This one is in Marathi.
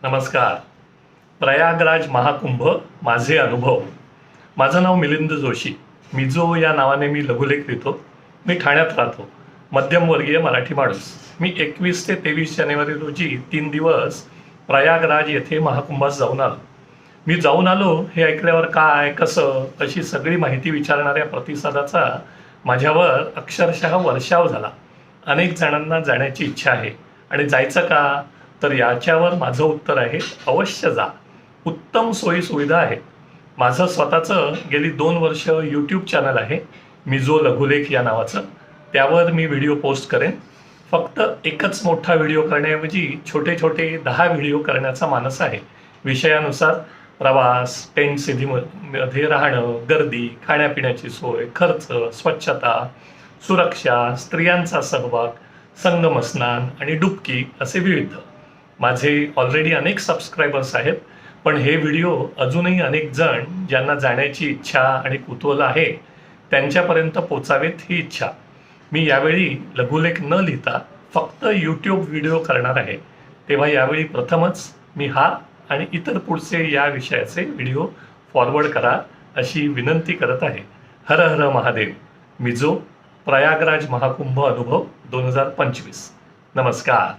नमस्कार. प्रयागराज महाकुंभ माझे अनुभव. माझं नाव मिलिंद जोशी. मिजो या नावाने मी लघुलेख लिहितो. मी ठाण्यात राहतो. मध्यमवर्गीय मराठी माणूस. मी 21 ते 23 जानेवारी रोजी 3 दिवस प्रयागराज येथे महाकुंभास जाऊन आलो. मी जाऊन आलो हे ऐकल्यावर काय कसं अशी सगळी माहिती विचारणाऱ्या प्रतिसादाचा माझ्यावर अक्षरशः वर्षाव झाला. अनेक जणांना जाण्याची इच्छा आहे आणि जायचं का, तर याच्यावर माझं उत्तर आहे अवश्य जा. उत्तम सोयी सुविधा आहेत. माझं स्वतःचं गेली 2 वर्ष यूट्यूब चॅनल आहे, मिजो लघुलेख या नावाचं. त्यावर मी व्हिडिओ पोस्ट करेन. फक्त एकच मोठा व्हिडिओ करण्याऐवजी छोटे छोटे 10 व्हिडिओ करण्याचा मानस आहे. विषयानुसार प्रवास, टेंट सिटीमध्ये राहणं, गर्दी, खाण्यापिण्याची सोय, खर्च, स्वच्छता, सुरक्षा, स्त्रियांचा सहभाग, संगमस्नान आणि डुबकी असे विविध. माझे ऑलरेडी अनेक सबस्क्रायबर्स आहेत, पण हे व्हिडिओ अजूनही अनेक जण ज्यांना जाण्याची इच्छा आणि कुतूहल आहे त्यांच्यापर्यंत पोचावेत ही इच्छा. मी यावेळी लघुलेख न लिहिता फक्त यूट्यूब व्हिडिओ करणार आहे. तेव्हा यावेळी प्रथमच मी हा आणि इतर पुढचे या विषयाचे व्हिडिओ फॉरवर्ड करा अशी विनंती करत आहे. हर हर महादेव. मिजो प्रयागराज महाकुंभ अनुभव 2025. नमस्कार.